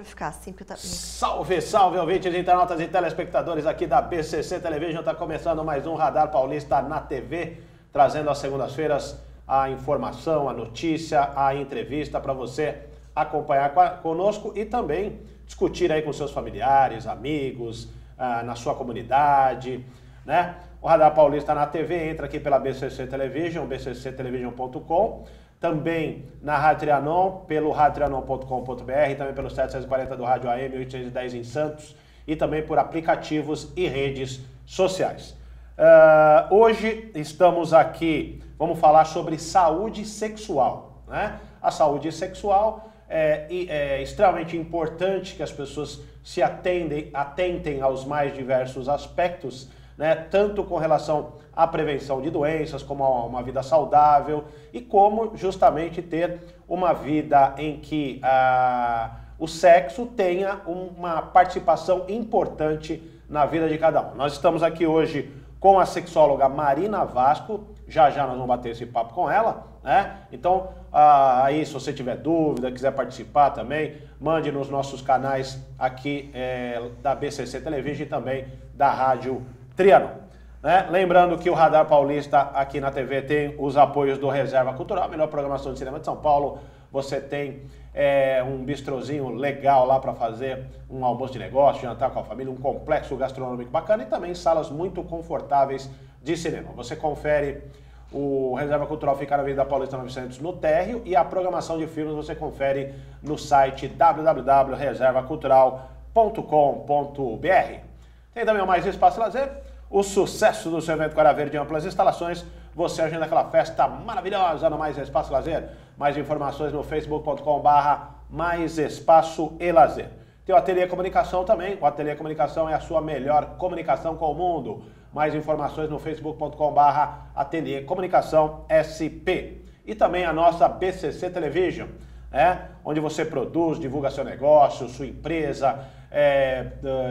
Pra ficar assim, porque tá... Salve, salve, ouvintes, internautas e telespectadores aqui da BCC Television. Está começando mais um Radar Paulista na TV, trazendo às segundas-feiras a informação, a notícia, a entrevista para você acompanhar conosco e também discutir aí com seus familiares, amigos, na sua comunidade, né? O Radar Paulista na TV entra aqui pela BCC Television, bcctelevision.com. Também na Rádio Trianon, pelo radiotrianon.com.br, também pelo 740 do Rádio AM, 810 em Santos, e também por aplicativos e redes sociais. Hoje estamos aqui, vamos falar sobre saúde sexual, né? A saúde sexual é extremamente importante que as pessoas se atentem aos mais diversos aspectos, né? Tanto com relação à prevenção de doenças, como a uma vida saudável e como justamente ter uma vida em que o sexo tenha uma participação importante na vida de cada um. Nós estamos aqui hoje com a sexóloga Marina Vasco, já nós vamos bater esse papo com ela, né? Então, aí se você tiver dúvida, quiser participar também, mande nos nossos canais aqui da BCC Television e também da Rádio Trianon. Né? Lembrando que o Radar Paulista aqui na TV tem os apoios do Reserva Cultural, a melhor programação de cinema de São Paulo. Você tem um bistrozinho legal lá para fazer um almoço de negócio, jantar com a família, um complexo gastronômico bacana e também salas muito confortáveis de cinema. Você confere, o Reserva Cultural fica na Avenida Paulista 900 no térreo e a programação de filmes você confere no site www.reservacultural.com.br. Tem também o Mais Espaço Lazer, o sucesso do seu evento Coara Verde em amplas instalações. Você agenda aquela festa maravilhosa no Mais Espaço Lazer. Mais informações no facebook.com/Mais Espaço e Lazer. Tem o Ateliê Comunicação também. O Ateliê Comunicação é a sua melhor comunicação com o mundo. Mais informações no facebook.com/Ateliê Comunicação SP. E também a nossa BCC Television, onde você produz, divulga seu negócio, sua empresa,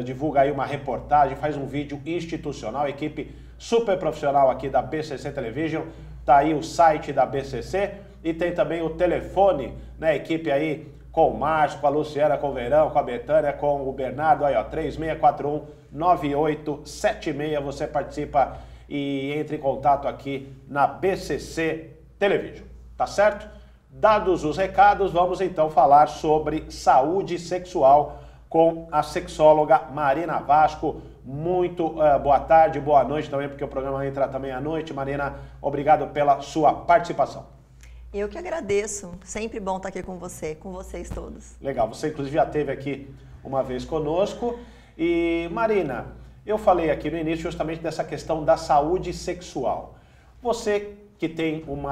divulga aí uma reportagem, faz um vídeo institucional, equipe super profissional aqui da BCC Television. Tá aí o site da BCC e tem também o telefone, né? Equipe aí com o Márcio, com a Luciana, com o Verão, com a Betânia, com o Bernardo, aí ó, 3641-9876. Você participa e entra em contato aqui na BCC Television, tá certo? Dados os recados, vamos então falar sobre saúde sexual com a sexóloga Marina Vasco. Muito boa tarde, boa noite também, porque o programa entra também à noite. Marina, obrigado pela sua participação. Eu que agradeço, sempre bom estar aqui com vocês todos. Legal, você inclusive já esteve aqui uma vez conosco. E Marina, eu falei aqui no início justamente dessa questão da saúde sexual. Você que tem um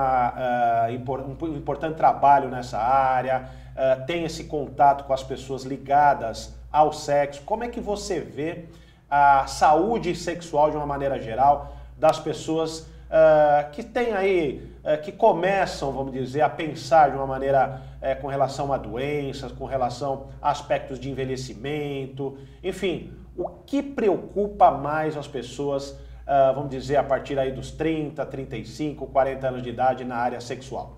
importante trabalho nessa área, tem esse contato com as pessoas ligadas ao sexo. Como é que você vê a saúde sexual de uma maneira geral das pessoas que têm aí, que começam, vamos dizer, a pensar de uma maneira com relação a doenças, com relação a aspectos de envelhecimento, enfim, o que preocupa mais as pessoas, vamos dizer, a partir aí dos 30, 35, 40 anos de idade na área sexual?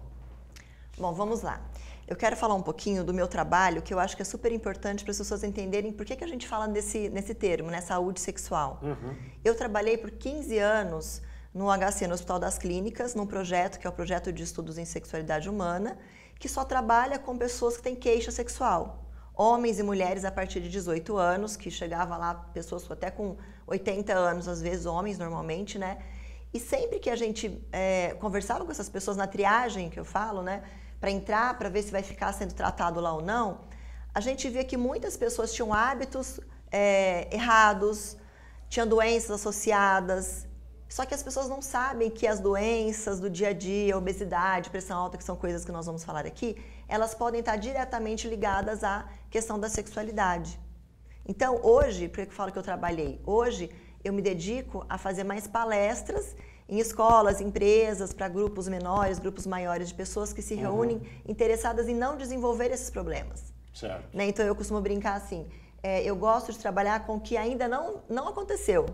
Bom, vamos lá. Eu quero falar um pouquinho do meu trabalho, que eu acho que é super importante para as pessoas entenderem por que a gente fala nesse termo, né, saúde sexual. Uhum. Eu trabalhei por 15 anos no HC, no Hospital das Clínicas, num projeto que é o Projeto de Estudos em Sexualidade Humana, que só trabalha com pessoas que têm queixa sexual. Homens e mulheres a partir de 18 anos, que chegava lá, pessoas até com 80 anos, às vezes homens normalmente, né? E sempre que a gente conversava com essas pessoas na triagem, que eu falo, né? Para entrar, para ver se vai ficar sendo tratado lá ou não, a gente via que muitas pessoas tinham hábitos errados, tinham doenças associadas, só que as pessoas não sabem que as doenças do dia a dia, obesidade, pressão alta, que são coisas que nós vamos falar aqui, elas podem estar diretamente ligadas à questão da sexualidade. Então, hoje, por que eu falo que eu trabalhei? Hoje, eu me dedico a fazer mais palestras em escolas, empresas, para grupos menores, grupos maiores de pessoas que se reúnem interessadas em não desenvolver esses problemas. Certo. Né? Então eu costumo brincar assim, eu gosto de trabalhar com o que ainda não aconteceu.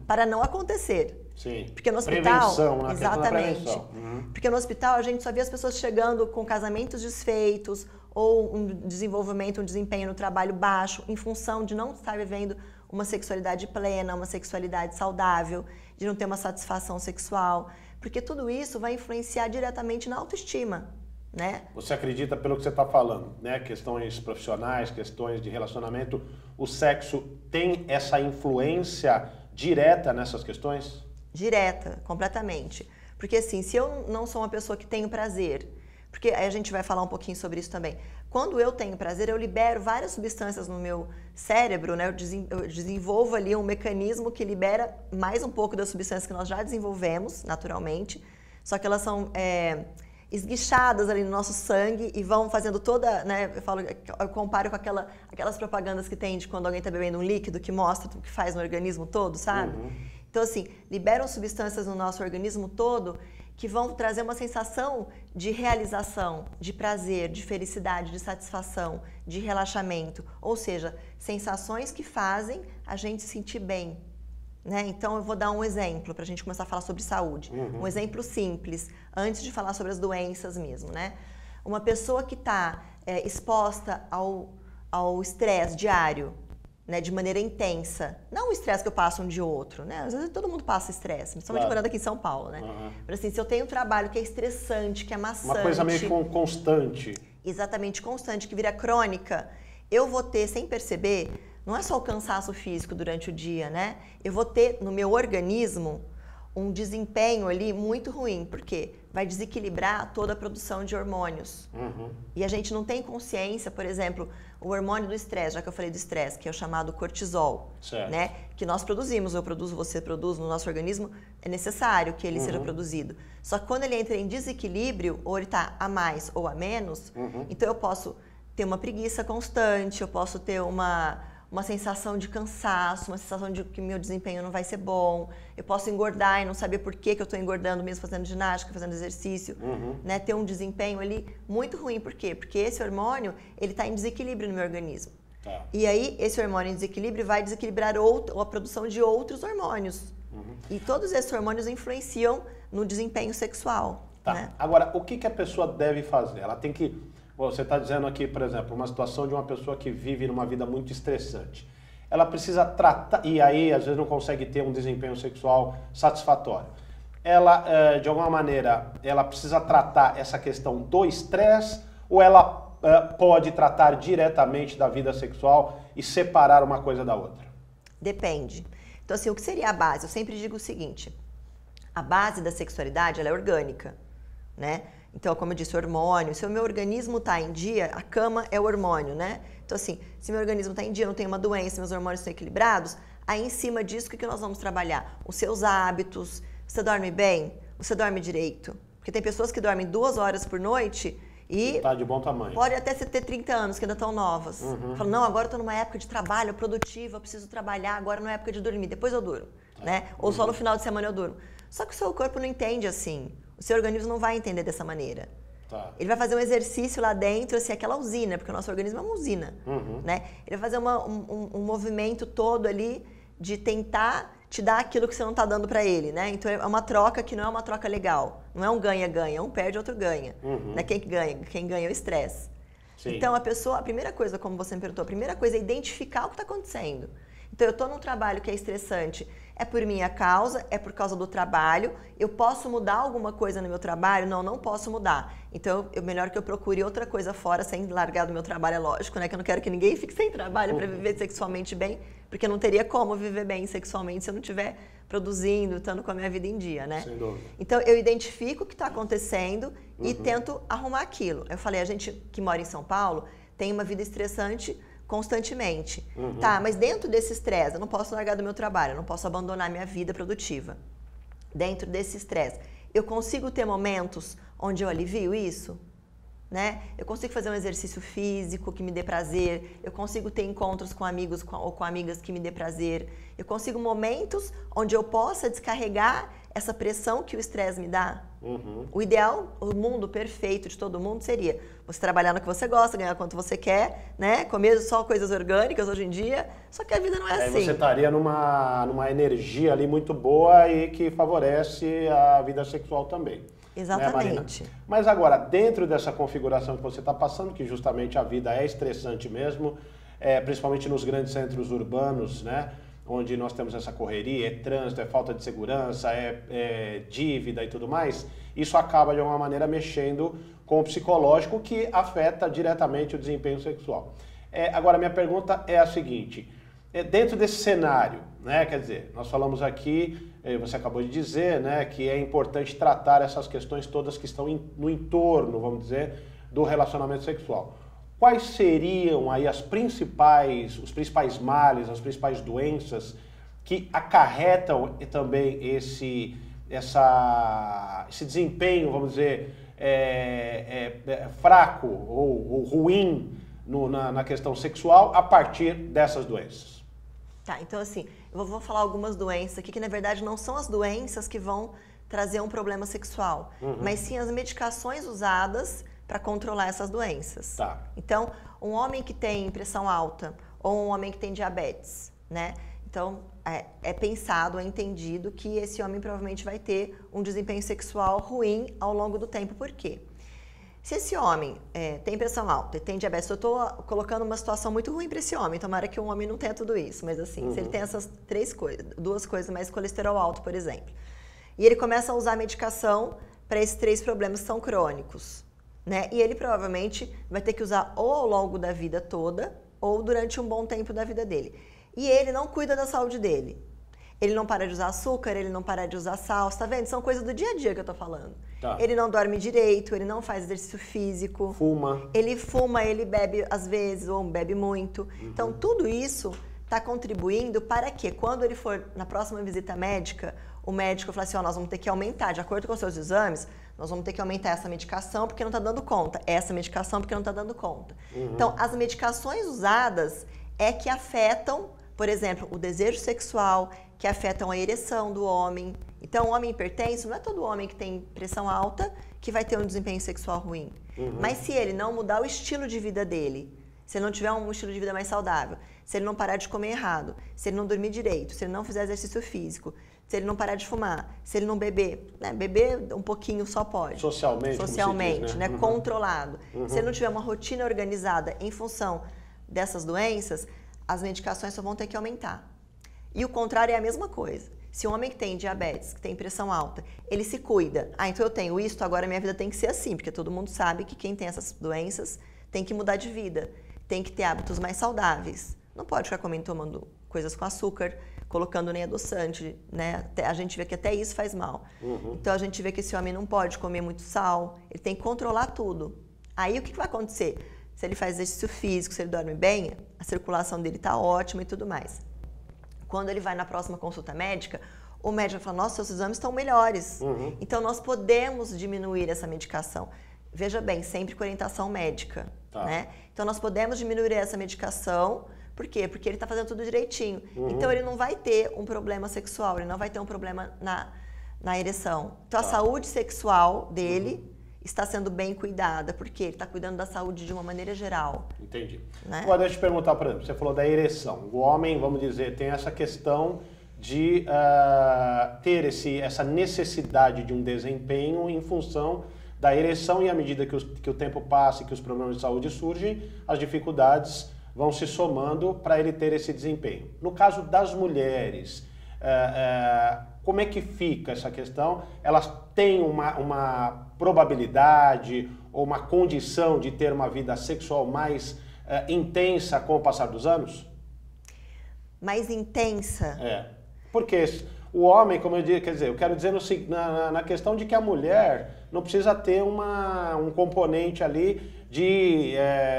para não acontecer. Sim. Porque no hospital, prevenção, né? exatamente. Uhum. Porque no hospital a gente só vê as pessoas chegando com casamentos desfeitos ou um desenvolvimento, um desempenho no trabalho baixo, em função de não estar vivendo uma sexualidade plena, uma sexualidade saudável, de não ter uma satisfação sexual, porque tudo isso vai influenciar diretamente na autoestima, né? Você acredita, pelo que você está falando, né? Questões profissionais, questões de relacionamento, o sexo tem essa influência direta nessas questões? Direta, completamente. Porque assim, se eu não sou uma pessoa que tenho prazer, porque aí a gente vai falar um pouquinho sobre isso também. Quando eu tenho prazer, eu libero várias substâncias no meu cérebro, né? Eu desenvolvo ali um mecanismo que libera mais um pouco das substâncias que nós já desenvolvemos naturalmente, só que elas são esguichadas ali no nosso sangue e vão fazendo toda, né? Eu comparo com aquelas propagandas que tem de quando alguém está bebendo um líquido que mostra o que faz no organismo todo, sabe? Uhum. Então, assim, liberam substâncias no nosso organismo todo que vão trazer uma sensação de realização, de prazer, de felicidade, de satisfação, de relaxamento. Ou seja, sensações que fazem a gente se sentir bem, né? Então, eu vou dar um exemplo para a gente começar a falar sobre saúde. Uhum. Um exemplo simples, antes de falar sobre as doenças mesmo, né? Uma pessoa que está exposta ao estresse diário, né, de maneira intensa. Não o estresse que eu passo um de outro, né? Às vezes todo mundo passa estresse, principalmente morando aqui em São Paulo, né? Uhum. Mas assim, se eu tenho um trabalho que é estressante, que é maçante... Uma coisa meio que constante. Exatamente, constante, que vira crônica, eu vou ter, sem perceber, não é só o cansaço físico durante o dia, né? Eu vou ter no meu organismo um desempenho ali muito ruim, porque vai desequilibrar toda a produção de hormônios. Uhum. E a gente não tem consciência, por exemplo, o hormônio do estresse, já que eu falei do estresse, que é o chamado cortisol, Certo. né? Que nós produzimos, eu produzo, você produz no nosso organismo, é necessário que ele seja produzido. Só que quando ele entra em desequilíbrio, ou ele está a mais ou a menos, então eu posso ter uma preguiça constante, eu posso ter uma sensação de cansaço, uma sensação de que meu desempenho não vai ser bom, eu posso engordar e não saber por que eu estou engordando mesmo fazendo ginástica, fazendo exercício, né? Ter um desempenho ali muito ruim. Por quê? Porque esse hormônio, ele está em desequilíbrio no meu organismo. Tá. E aí, esse hormônio em desequilíbrio vai desequilibrar a produção de outros hormônios. E todos esses hormônios influenciam no desempenho sexual. Tá. Né? Agora, o que a pessoa deve fazer? Ela tem que... Você está dizendo aqui, por exemplo, uma situação de uma pessoa que vive numa vida muito estressante. Ela precisa tratar, e aí às vezes não consegue ter um desempenho sexual satisfatório. Ela, de alguma maneira, ela precisa tratar essa questão do estresse ou ela pode tratar diretamente da vida sexual e separar uma coisa da outra? Depende. Então, assim, o que seria a base? Eu sempre digo o seguinte, a base da sexualidade, ela é orgânica, né? Então, como eu disse, hormônio, se o meu organismo está em dia, a cama é o hormônio, né? Então, assim, se meu organismo está em dia, não tem uma doença, meus hormônios estão equilibrados, aí em cima disso, o que nós vamos trabalhar? Os seus hábitos, você dorme bem? Você dorme direito? Porque tem pessoas que dormem 2 horas por noite e... Tá de bom tamanho. Pode até ter 30 anos, que ainda estão novas. Falam, não, agora eu estou numa época de trabalho produtiva, eu preciso trabalhar, agora não é época de dormir, depois eu durmo, né? Ou só no final de semana eu durmo. Só que o seu corpo não entende assim. O seu organismo não vai entender dessa maneira. Tá. Ele vai fazer um exercício lá dentro, assim, aquela usina, porque o nosso organismo é uma usina, né? Ele vai fazer um movimento todo ali de tentar te dar aquilo que você não está dando para ele, né? Então é uma troca que não é uma troca legal. Não é um ganha-ganha, um perde, outro ganha. Né? Quem ganha? Quem ganha é o estresse. Então a primeira coisa, como você me perguntou, a primeira coisa é identificar o que está acontecendo. Então eu estou num trabalho que é estressante, é por minha causa, é por causa do trabalho, eu posso mudar alguma coisa no meu trabalho? Não, não posso mudar. Então, melhor que eu procure outra coisa fora, sem largar do meu trabalho, é lógico, né? Que eu não quero que ninguém fique sem trabalho para viver sexualmente bem, porque não teria como viver bem sexualmente se eu não estiver produzindo, estando com a minha vida em dia, né? Sem dúvida. Então, eu identifico o que está acontecendo e tento arrumar aquilo. Eu falei, a gente que mora em São Paulo tem uma vida estressante constantemente. Tá, mas dentro desse estresse, eu não posso largar do meu trabalho, eu não posso abandonar minha vida produtiva. Dentro desse estresse, eu consigo ter momentos onde eu alivio isso? Né? Eu consigo fazer um exercício físico que me dê prazer, eu consigo ter encontros com amigos ou com amigas que me dê prazer, eu consigo momentos onde eu possa descarregar essa pressão que o estresse me dá? O ideal, o mundo perfeito de todo mundo seria você trabalhar no que você gosta, ganhar quanto você quer, né? Comer só coisas orgânicas hoje em dia, só que a vida não é assim. Você estaria numa energia ali muito boa e que favorece a vida sexual também. Exatamente. Né, mas agora, dentro dessa configuração que você está passando, que justamente a vida é estressante mesmo, principalmente nos grandes centros urbanos, né? Onde nós temos essa correria, é trânsito, é falta de segurança, é dívida e tudo mais, isso acaba de alguma maneira mexendo com o psicológico que afeta diretamente o desempenho sexual. Agora, minha pergunta é a seguinte, dentro desse cenário, né, quer dizer, nós falamos aqui, você acabou de dizer, né, que é importante tratar essas questões todas que estão no entorno, vamos dizer, do relacionamento sexual. Quais seriam aí os principais males, as principais doenças que acarretam também esse desempenho, vamos dizer, fraco ou ruim na questão sexual a partir dessas doenças? Tá, então assim, eu vou falar algumas doenças aqui que na verdade não são as doenças que vão trazer um problema sexual, mas sim as medicações usadas para controlar essas doenças. Tá. Então, um homem que tem pressão alta ou um homem que tem diabetes, né? Então, é pensado, é entendido que esse homem provavelmente vai ter um desempenho sexual ruim ao longo do tempo. Por quê? Se esse homem tem pressão alta e tem diabetes, eu estou colocando uma situação muito ruim para esse homem, tomara que um homem não tenha tudo isso, mas assim, se ele tem essas duas coisas, mais colesterol alto, por exemplo, e ele começa a usar medicação para esses 3 problemas que são crônicos, né? E ele provavelmente vai ter que usar ou ao longo da vida toda ou durante um bom tempo da vida dele. E ele não cuida da saúde dele. Ele não para de usar açúcar, ele não para de usar sal, tá vendo? São coisas do dia a dia que eu tô falando. Tá. Ele não dorme direito, ele não faz exercício físico. Fuma, ele bebe às vezes ou bebe muito. Então, tudo isso está contribuindo para que quando ele for na próxima visita médica, o médico fala assim, nós vamos ter que aumentar, de acordo com os seus exames, nós vamos ter que aumentar essa medicação porque não está dando conta, essa medicação porque não está dando conta. Então, as medicações usadas é que afetam, por exemplo, o desejo sexual, que afetam a ereção do homem. Então, o homem hipertenso, não é todo homem que tem pressão alta que vai ter um desempenho sexual ruim. Mas se ele não mudar o estilo de vida dele, se ele não tiver um estilo de vida mais saudável, se ele não parar de comer errado, se ele não dormir direito, se ele não fizer exercício físico, se ele não parar de fumar, se ele não beber, né? Beber um pouquinho só pode. Socialmente, diz, né? Controlado. Se ele não tiver uma rotina organizada em função dessas doenças, as medicações só vão ter que aumentar. E o contrário é a mesma coisa. Se um homem que tem diabetes, que tem pressão alta, ele se cuida. Então eu tenho isso, agora minha vida tem que ser assim, porque todo mundo sabe que quem tem essas doenças tem que mudar de vida, tem que ter hábitos mais saudáveis. Não pode ficar comendo, tomando coisas com açúcar, colocando nem adoçante, né? A gente vê que até isso faz mal. Então a gente vê que esse homem não pode comer muito sal, ele tem que controlar tudo. Aí o que vai acontecer? Se ele faz exercício físico, se ele dorme bem, a circulação dele está ótima e tudo mais. Quando ele vai na próxima consulta médica, o médico vai falar, nossa, seus exames estão melhores. Então nós podemos diminuir essa medicação. Veja bem, sempre com orientação médica, né? Então nós podemos diminuir essa medicação. Por quê? Porque ele está fazendo tudo direitinho. Então ele não vai ter um problema sexual, ele não vai ter um problema na ereção. Então a saúde sexual dele está sendo bem cuidada, porque ele está cuidando da saúde de uma maneira geral. Entendi. Né? Agora deixa eu te perguntar, por exemplo, você falou da ereção. O homem, vamos dizer, tem essa questão de ter essa necessidade de um desempenho em função da ereção e à medida que o tempo passa e que os problemas de saúde surgem, as dificuldades vão se somando para ele ter esse desempenho. No caso das mulheres, como é que fica essa questão? Elas têm uma probabilidade ou uma condição de ter uma vida sexual mais intensa com o passar dos anos? Mais intensa? Porque o homem, como eu digo, quer dizer, eu quero dizer na questão de que a mulher não precisa ter um componente ali de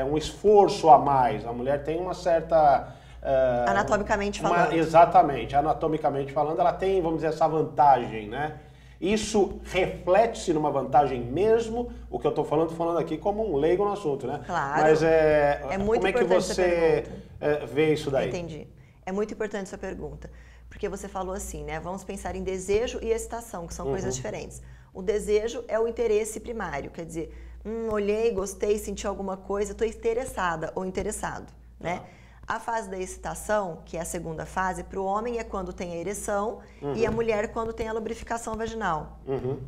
um esforço a mais. A mulher tem uma certa... anatomicamente falando. Exatamente, anatomicamente falando, ela tem, vamos dizer, essa vantagem, né? Isso reflete-se numa vantagem mesmo, o que eu estou falando aqui como um leigo no assunto, né? Claro. Mas muito como é que você vê isso daí? Entendi. É muito importante essa pergunta. porque você falou assim, né? Vamos pensar em desejo e excitação, que são coisas diferentes. O desejo é o interesse primário, quer dizer, olhei, gostei, senti alguma coisa, estou interessada ou interessado, né? A fase da excitação, que é a segunda fase, para o homem é quando tem a ereção e a mulher quando tem a lubrificação vaginal,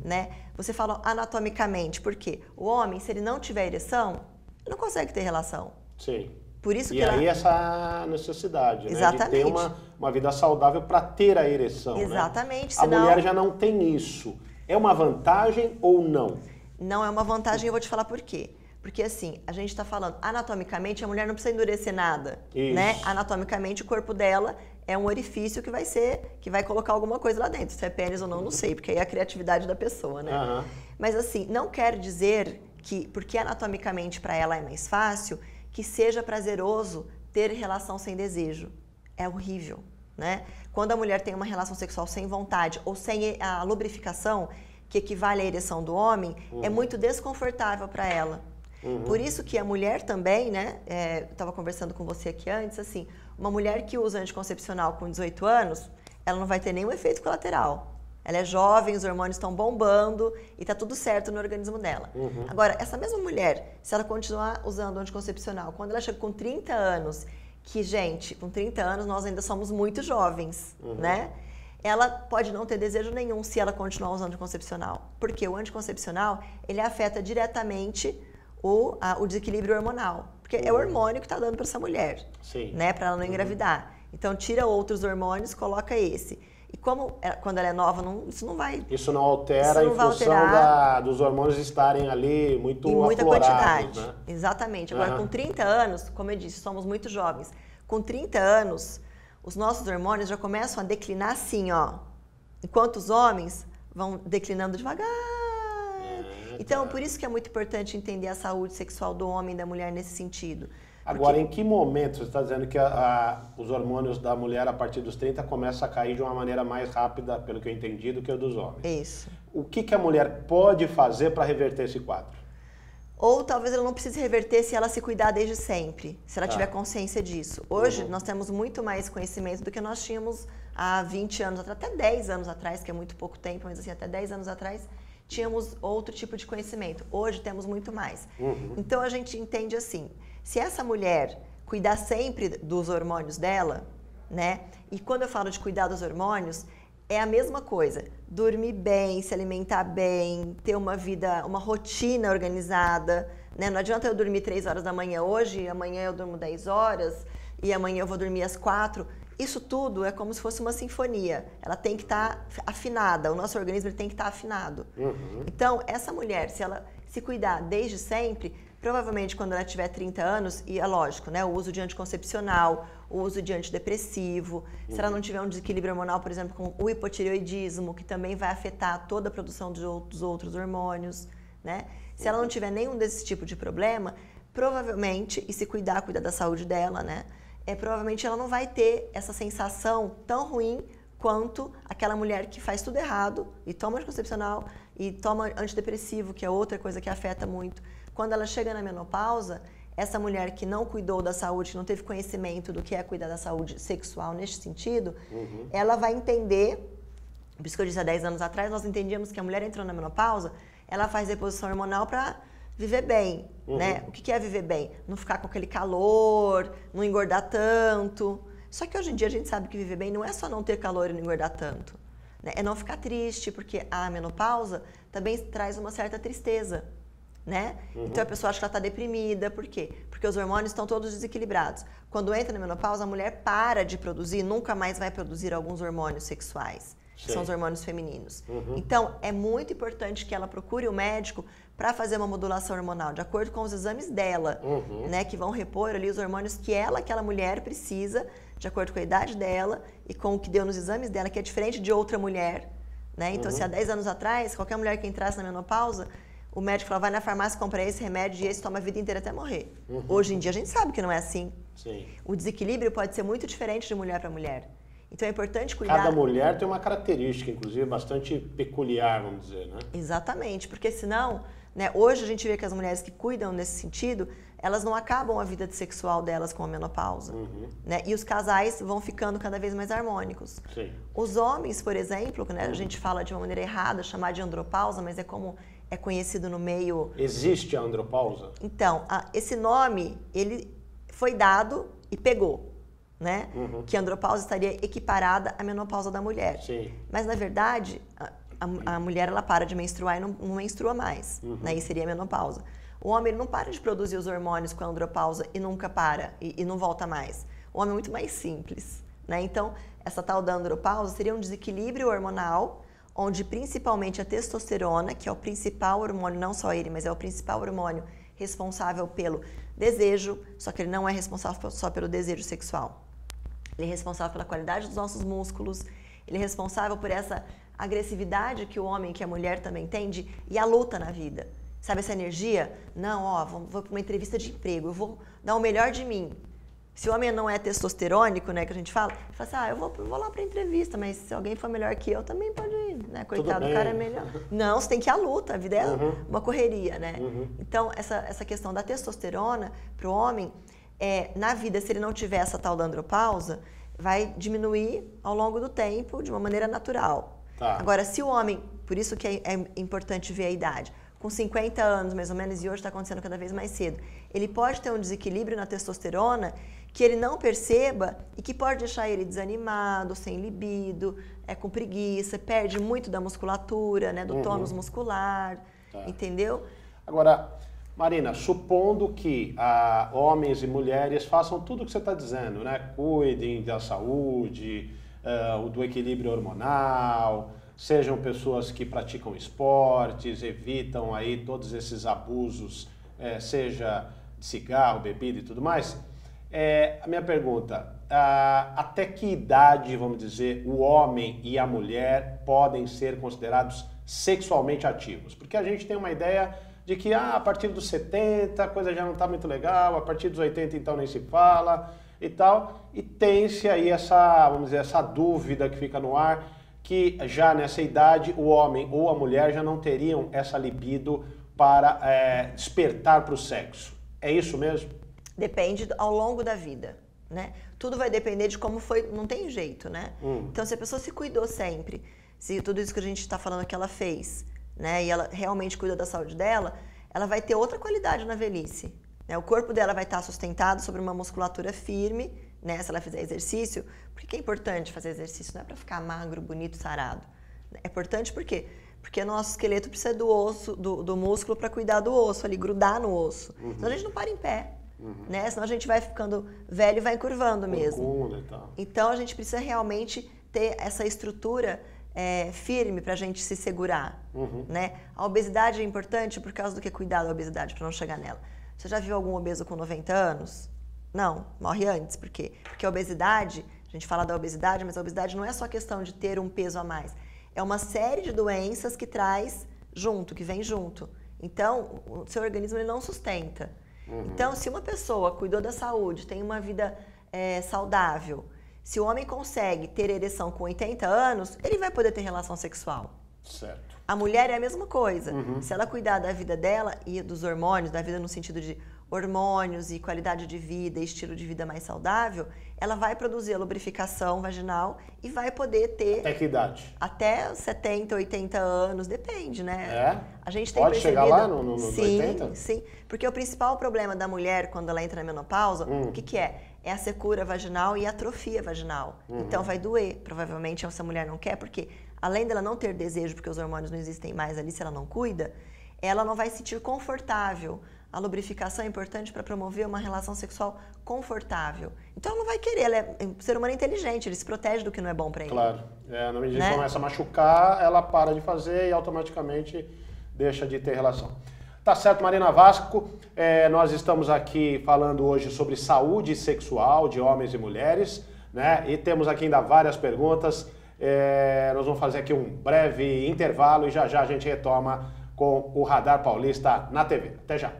né? Você fala anatomicamente, por quê? O homem, se ele não tiver ereção, não consegue ter relação. Sim. Por isso e aí essa necessidade, Exatamente. né, de ter uma vida saudável para ter a ereção. Exatamente. Né? A mulher já não tem isso. É uma vantagem ou não? Não é uma vantagem, eu vou te falar por quê. Porque assim, a gente está falando, anatomicamente, a mulher não precisa endurecer nada, né? Anatomicamente, o corpo dela é um orifício que vai colocar alguma coisa lá dentro. Se é pênis ou não, não sei, porque aí é a criatividade da pessoa, né? Mas assim, não quer dizer que, porque anatomicamente para ela é mais fácil, que seja prazeroso ter relação sem desejo. É horrível, né? Quando a mulher tem uma relação sexual sem vontade ou sem a lubrificação, que equivale à ereção do homem, é muito desconfortável para ela. Por isso que a mulher também, né, eu estava conversando com você aqui antes, assim, uma mulher que usa anticoncepcional com 18 anos, ela não vai ter nenhum efeito colateral. Ela é jovem, os hormônios estão bombando e está tudo certo no organismo dela. Agora, essa mesma mulher, se ela continuar usando anticoncepcional, quando ela chega com 30 anos, que, gente, com 30 anos nós ainda somos muito jovens, né? Ela pode não ter desejo nenhum se ela continuar usando anticoncepcional. Porque o anticoncepcional, ele afeta diretamente o desequilíbrio hormonal. Porque é o hormônio que está dando para essa mulher, né, para ela não engravidar. Então, tira outros hormônios, coloca esse. E quando ela é nova, isso não vai... Isso não altera em função dos hormônios estarem ali muito em muita quantidade. Né? Exatamente. Agora, com 30 anos, como eu disse, somos muito jovens. Com 30 anos, os nossos hormônios já começam a declinar assim, ó. Enquanto os homens vão declinando devagar. Então, por isso que é muito importante entender a saúde sexual do homem e da mulher nesse sentido. Agora, em que momento você está dizendo que os hormônios da mulher, a partir dos 30, começam a cair de uma maneira mais rápida, pelo que eu entendi, do que o dos homens? Isso. O que a mulher pode fazer para reverter esse quadro? Ou talvez ela não precise reverter se ela se cuidar desde sempre, se ela tiver consciência disso. Hoje, nós temos muito mais conhecimento do que nós tínhamos há 20 anos atrás, até 10 anos atrás, que é muito pouco tempo, mas assim, até 10 anos atrás, tínhamos outro tipo de conhecimento. Hoje temos muito mais. Então a gente entende assim, se essa mulher cuidar sempre dos hormônios dela, né? E quando eu falo de cuidar dos hormônios, é a mesma coisa. Dormir bem, se alimentar bem, ter uma vida, uma rotina organizada, né? Não adianta eu dormir 3 horas da manhã hoje, amanhã eu durmo 10 horas e amanhã eu vou dormir às 4. Isso tudo é como se fosse uma sinfonia. Ela tem que estar afinada, o nosso organismo tem que estar afinado. Então, essa mulher, se ela se cuidar desde sempre, provavelmente quando ela tiver 30 anos, e é lógico, né, o uso de anticoncepcional, o uso de antidepressivo, se ela não tiver um desequilíbrio hormonal, por exemplo, com o hipotireoidismo, que também vai afetar toda a produção dos outros hormônios, né? Se ela não tiver nenhum desse tipo de problema, provavelmente, e se cuidar da saúde dela, né? Provavelmente ela não vai ter essa sensação tão ruim quanto aquela mulher que faz tudo errado e toma anticoncepcional e toma antidepressivo, que é outra coisa que afeta muito. Quando ela chega na menopausa, essa mulher que não cuidou da saúde, que não teve conhecimento do que é cuidar da saúde sexual neste sentido, ela vai entender, por isso que eu disse há 10 anos atrás, nós entendíamos que a mulher entrou na menopausa, ela faz reposição hormonal para viver bem, né? O que é viver bem? Não ficar com aquele calor, não engordar tanto. Só que hoje em dia a gente sabe que viver bem não é só não ter calor e não engordar tanto, né? É não ficar triste, porque a menopausa também traz uma certa tristeza, né? Então a pessoa acha que ela está deprimida, por quê? Porque os hormônios estão todos desequilibrados. Quando entra na menopausa, a mulher para de produzir, nunca mais vai produzir alguns hormônios sexuais, que são os hormônios femininos. Então, é muito importante que ela procure o médico para fazer uma modulação hormonal, de acordo com os exames dela, né, que vão repor ali os hormônios que aquela mulher precisa, de acordo com a idade dela e com o que deu nos exames dela, que é diferente de outra mulher, né? Então, se há 10 anos atrás, qualquer mulher que entrasse na menopausa, o médico falava, vai na farmácia, compra esse remédio e esse toma a vida inteira até morrer. Hoje em dia, a gente sabe que não é assim. O desequilíbrio pode ser muito diferente de mulher para mulher. Então é importante cuidar... Cada mulher tem uma característica, inclusive, bastante peculiar, vamos dizer, né? Exatamente, porque senão, né, hoje a gente vê que as mulheres que cuidam nesse sentido elas não acabam a vida sexual delas com a menopausa. Né? E os casais vão ficando cada vez mais harmônicos. Sim. Os homens, por exemplo, né, a gente fala de uma maneira errada, chamar de andropausa, mas é como é conhecido no meio... Existe a andropausa? Então, esse nome, ele foi dado e pegou, né? Que a andropausa estaria equiparada à menopausa da mulher. Sim. Mas, na verdade, a mulher, ela para de menstruar e não menstrua mais, né? E seria a menopausa. O homem, ele não para de produzir os hormônios com a andropausa e nunca para, e não volta mais. O homem é muito mais simples, né? Então, essa tal da andropausa seria um desequilíbrio hormonal, onde principalmente a testosterona, que é o principal hormônio, não só ele, mas é o principal hormônio responsável pelo desejo, só que ele não é responsável só pelo desejo sexual. Ele é responsável pela qualidade dos nossos músculos, ele é responsável por essa agressividade que o homem, que a mulher também tem, e a luta na vida. Sabe essa energia? Não, ó, vou para uma entrevista de emprego, eu vou dar o melhor de mim. Se o homem não é testosterônico, né, que a gente fala, ele fala assim, eu vou lá para entrevista, mas se alguém for melhor que eu, também pode ir, né? Coitado, o cara é melhor. Não, você tem que ir à luta, a vida é uma correria, né? Então, essa questão da testosterona para o homem, na vida, se ele não tiver essa tal da andropausa, vai diminuir ao longo do tempo de uma maneira natural. Tá. Agora, se o homem, por isso que é importante ver a idade, com 50 anos mais ou menos, e hoje está acontecendo cada vez mais cedo, ele pode ter um desequilíbrio na testosterona que ele não perceba e que pode deixar ele desanimado, sem libido, com preguiça, perde muito da musculatura, né, do tônus muscular, entendeu? Agora, Marina, supondo que homens e mulheres façam tudo o que você está dizendo, né? Cuidem da saúde, do equilíbrio hormonal, sejam pessoas que praticam esportes, evitam aí todos esses abusos, seja de cigarro, bebida e tudo mais. A minha pergunta, até que idade, vamos dizer, o homem e a mulher podem ser considerados sexualmente ativos? Porque a gente tem uma ideia de que a partir dos 70 a coisa já não está muito legal, a partir dos 80 então nem se fala e tal, e tem-se aí vamos dizer, essa dúvida que fica no ar, que já nessa idade o homem ou a mulher já não teriam essa libido para despertar para o sexo. É isso mesmo? Depende ao longo da vida, né? Tudo vai depender de como foi, não tem jeito, né? Então, se a pessoa se cuidou sempre, se tudo isso que a gente está falando que ela fez, né? E ela realmente cuida da saúde dela, ela vai ter outra qualidade na velhice, né? O corpo dela vai estar sustentado sobre uma musculatura firme, né? Se ela fizer exercício, por que é importante fazer exercício? Não é para ficar magro, bonito, sarado. É importante por quê? Porque o nosso esqueleto precisa do osso, do músculo para cuidar do osso, ali, grudar no osso. Senão a gente não para em pé. Né? Senão a gente vai ficando velho e vai encurvando mesmo. Então a gente precisa realmente ter essa estrutura firme para a gente se segurar. Né? A obesidade é importante por causa do que cuidar da obesidade para não chegar nela. Você já viu algum obeso com 90 anos? Não, morre antes. Por quê? Porque a obesidade, a gente fala da obesidade, mas a obesidade não é só questão de ter um peso a mais. É uma série de doenças que traz junto, que vem junto. Então, o seu organismo ele não sustenta. Então, se uma pessoa cuidou da saúde, tem uma vida saudável, se o homem consegue ter ereção com 80 anos, ele vai poder ter relação sexual. Certo. A mulher é a mesma coisa. Se ela cuidar da vida dela e dos hormônios, da vida no sentido de hormônios e qualidade de vida e estilo de vida mais saudável, ela vai produzir a lubrificação vaginal e vai poder ter... Até que idade? Até 70, 80 anos, depende, né? A gente tem Pode percebido... chegar lá no 80? Sim, porque o principal problema da mulher quando ela entra na menopausa, o que é? É a secura vaginal e a atrofia vaginal. Então vai doer, provavelmente essa mulher não quer, porque além dela não ter desejo, porque os hormônios não existem mais ali se ela não cuida, ela não vai se sentir confortável. A lubrificação é importante para promover uma relação sexual confortável. Então ela não vai querer, o ser humano é inteligente, ele se protege do que não é bom para ele. Claro, na medida que começa a machucar, ela para de fazer e automaticamente deixa de ter relação. Tá certo, Marina Vasco, nós estamos aqui falando hoje sobre saúde sexual de homens e mulheres, né? E temos aqui ainda várias perguntas. Nós vamos fazer aqui um breve intervalo e já a gente retoma com o Radar Paulista na TV. Até já.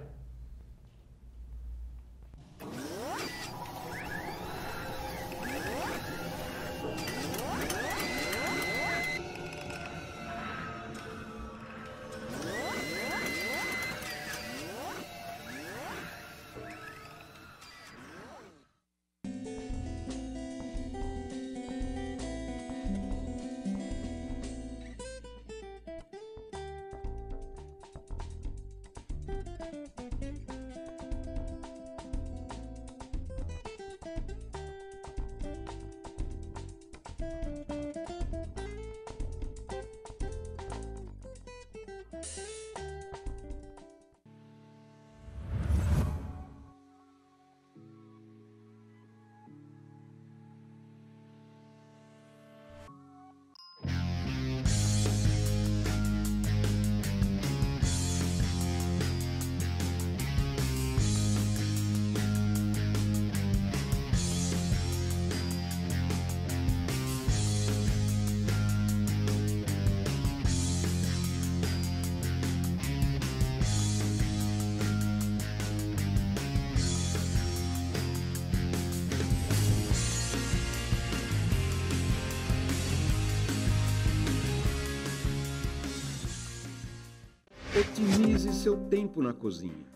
Otimize seu tempo na cozinha.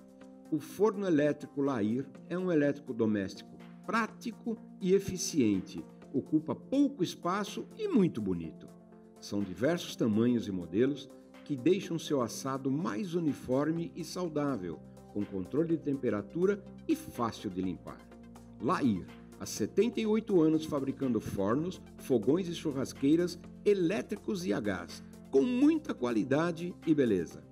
O forno elétrico Lair é um eletrodoméstico prático e eficiente, ocupa pouco espaço e muito bonito. São diversos tamanhos e modelos que deixam seu assado mais uniforme e saudável, com controle de temperatura e fácil de limpar. Lair, há 78 anos fabricando fornos, fogões e churrasqueiras elétricos e a gás, com muita qualidade e beleza.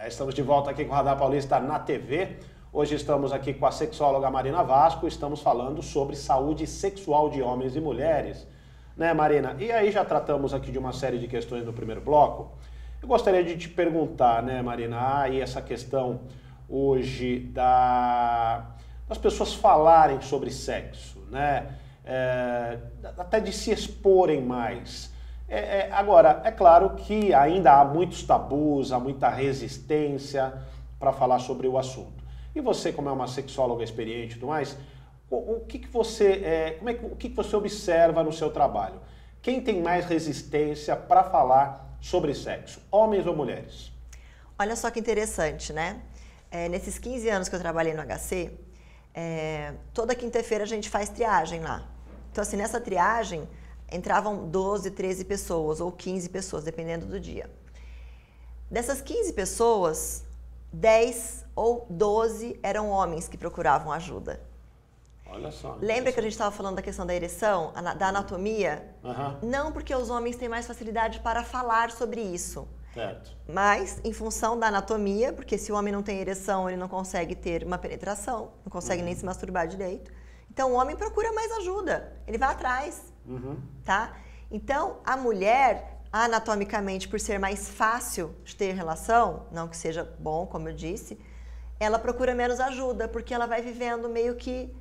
Estamos de volta aqui com o Radar Paulista na TV. Hoje estamos aqui com a sexóloga Marina Vasco, estamos falando sobre saúde sexual de homens e mulheres. Né, Marina? E aí já tratamos aqui de uma série de questões no primeiro bloco. Eu gostaria de te perguntar, né, Marina, aí essa questão hoje das pessoas falarem sobre sexo, né? Até de se exporem mais. Agora, é claro que ainda há muitos tabus, há muita resistência para falar sobre o assunto. E você, como é uma sexóloga experiente e tudo mais, o que você observa no seu trabalho? Quem tem mais resistência para falar sobre sexo, homens ou mulheres? Olha só que interessante, né? Nesses 15 anos que eu trabalhei no HC, toda quinta-feira a gente faz triagem lá. Então, assim, nessa triagem entravam 12, 13 pessoas ou 15 pessoas, dependendo do dia. Dessas 15 pessoas, 10 ou 12 eram homens que procuravam ajuda. Olha só. Lembra que a gente estava falando da questão da ereção, da anatomia? Uhum. Não porque os homens têm mais facilidade para falar sobre isso. Certo. Mas em função da anatomia, porque se o homem não tem ereção, ele não consegue ter uma penetração, não consegue nem se masturbar direito. Então o homem procura mais ajuda, ele vai atrás. Tá? Então, a mulher, anatomicamente, por ser mais fácil de ter relação, não que seja bom, como eu disse, ela procura menos ajuda, porque ela vai vivendo meio que,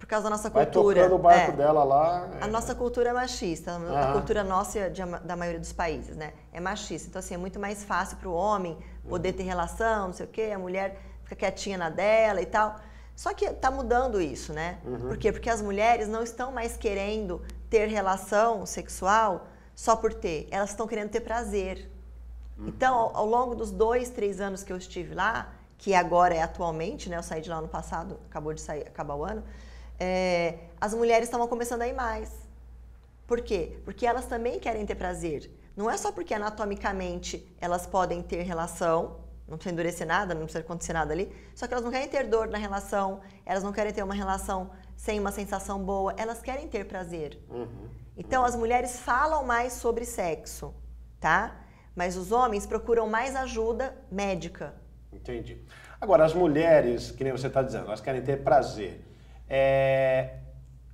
por causa da nossa cultura. Vai tocando o barco dela lá. A nossa cultura é machista, a cultura nossa, da maioria dos países, né? É machista. Então, assim, é muito mais fácil para o homem poder ter relação, não sei o quê, a mulher fica quietinha na dela e tal. Só que tá mudando isso, né? Por quê? Porque as mulheres não estão mais querendo ter relação sexual só por ter. Elas estão querendo ter prazer. Então, ao longo dos 2, 3 anos que eu estive lá, que agora é atualmente, né? Eu saí de lá ano passado, acabou de acabar o ano. As mulheres estavam começando a ir mais. Por quê? Porque elas também querem ter prazer. Não é só porque anatomicamente elas podem ter relação, não precisa endurecer nada, não precisa acontecer nada ali. Só que elas não querem ter dor na relação, elas não querem ter uma relação sem uma sensação boa, elas querem ter prazer. Então, as mulheres falam mais sobre sexo, tá? Mas os homens procuram mais ajuda médica. Entendi. Agora, as mulheres, que nem você está dizendo, elas querem ter prazer.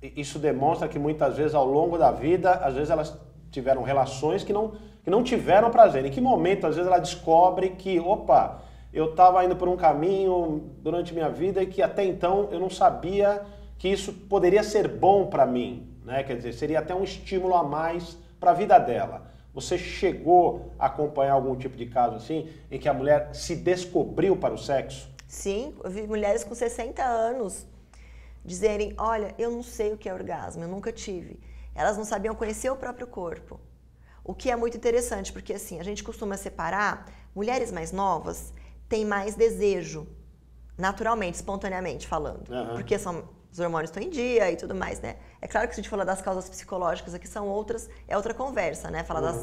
Isso demonstra que muitas vezes, ao longo da vida, às vezes elas tiveram relações que não tiveram prazer. Em que momento, às vezes, ela descobre que, opa, eu estava indo por um caminho durante minha vida e que até então eu não sabia que isso poderia ser bom para mim, né? Quer dizer, seria até um estímulo a mais para a vida dela. Você chegou a acompanhar algum tipo de caso assim, em que a mulher se descobriu para o sexo? Sim, eu vi mulheres com 60 anos dizerem, olha, eu não sei o que é orgasmo, eu nunca tive. Elas não sabiam conhecer o próprio corpo. O que é muito interessante, porque assim, a gente costuma separar, mulheres mais novas têm mais desejo, naturalmente, espontaneamente falando. Porque os hormônios estão em dia e tudo mais, né? É claro que se a gente falar das causas psicológicas aqui são outras, é outra conversa, né? Falar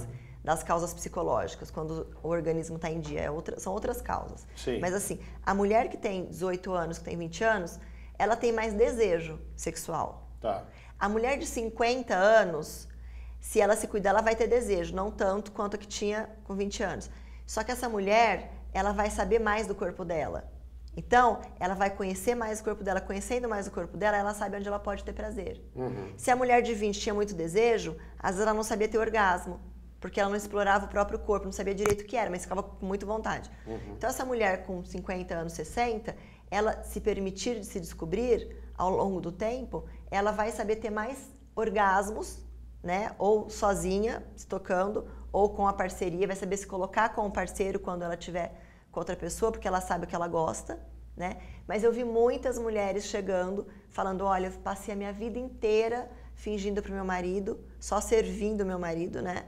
das causas psicológicas, quando o organismo está em dia, são outras causas. Sim. Mas assim, a mulher que tem 18 anos, que tem 20 anos, ela tem mais desejo sexual. Tá. A mulher de 50 anos, se ela se cuidar, ela vai ter desejo, não tanto quanto a que tinha com 20 anos. Só que essa mulher, ela vai saber mais do corpo dela. Então, ela vai conhecer mais o corpo dela. Conhecendo mais o corpo dela, ela sabe onde ela pode ter prazer. Se a mulher de 20 tinha muito desejo, às vezes ela não sabia ter orgasmo, porque ela não explorava o próprio corpo, não sabia direito o que era, mas ficava com muita vontade. Então, essa mulher com 50 anos, 60, ela se permitir de se descobrir ao longo do tempo, ela vai saber ter mais orgasmos, né? Ou sozinha, se tocando, ou com a parceria, vai saber se colocar com o parceiro quando ela estiver com outra pessoa, porque ela sabe o que ela gosta, né? Mas eu vi muitas mulheres chegando, falando, olha, eu passei a minha vida inteira fingindo para o meu marido, só servindo o meu marido, né?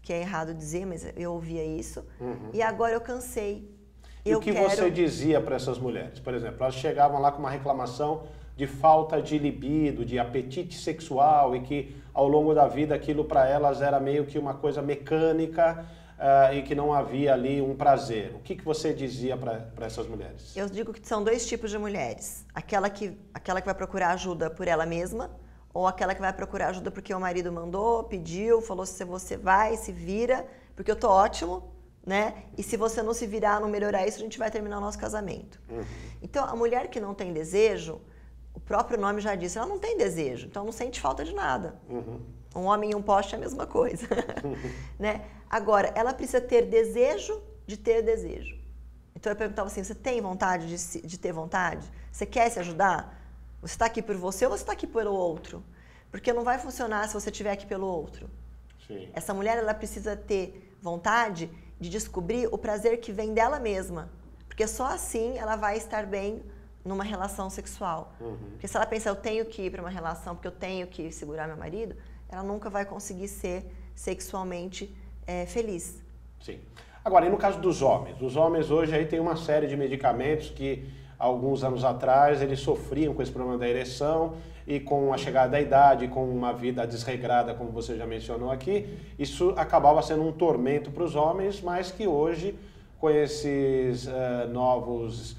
Que é errado dizer, mas eu ouvia isso. E agora eu cansei. E o que você dizia para essas mulheres? Por exemplo, elas chegavam lá com uma reclamação de falta de libido, de apetite sexual e que ao longo da vida aquilo para elas era meio que uma coisa mecânica e que não havia ali um prazer. O que você dizia para essas mulheres? Eu digo que são dois tipos de mulheres. Aquela que vai procurar ajuda por ela mesma ou aquela que vai procurar ajuda porque o marido mandou, pediu, falou se você vai, se vira, porque eu tô ótimo, né? E se você não se virar, não melhorar isso, a gente vai terminar o nosso casamento. Então, a mulher que não tem desejo, o próprio nome já disse, ela não tem desejo, então não sente falta de nada. Um homem e um poste é a mesma coisa, né? Agora, ela precisa ter desejo de ter desejo. Então eu perguntava assim, você tem vontade de ter vontade? Você quer se ajudar? Você está aqui por você ou você está aqui pelo outro? Porque não vai funcionar se você estiver aqui pelo outro. Sim. Essa mulher, ela precisa ter vontade de descobrir o prazer que vem dela mesma. Porque só assim ela vai estar bem numa relação sexual. Porque se ela pensa, eu tenho que ir para uma relação porque eu tenho que segurar meu marido, ela nunca vai conseguir ser sexualmente feliz. Sim. Agora, e no caso dos homens? Os homens hoje aí têm uma série de medicamentos que alguns anos atrás eles sofriam com esse problema da ereção e com a chegada da idade, com uma vida desregrada, como você já mencionou aqui, isso acabava sendo um tormento para os homens, mas que hoje, com esses novos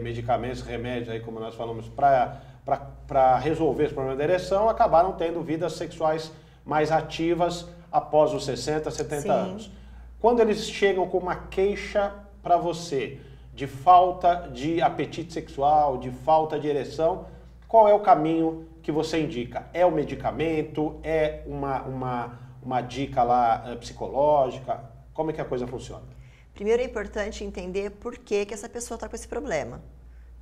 medicamentos, remédios, aí, como nós falamos, para resolver esse problema da ereção, acabaram tendo vidas sexuais mais ativas após os 60, 70 Sim. anos. Quando eles chegam com uma queixa para você de falta de apetite sexual, de falta de ereção, qual é o caminho que você indica? É o medicamento? É uma dica lá psicológica? Como é que a coisa funciona? Primeiro é importante entender por que essa pessoa está com esse problema,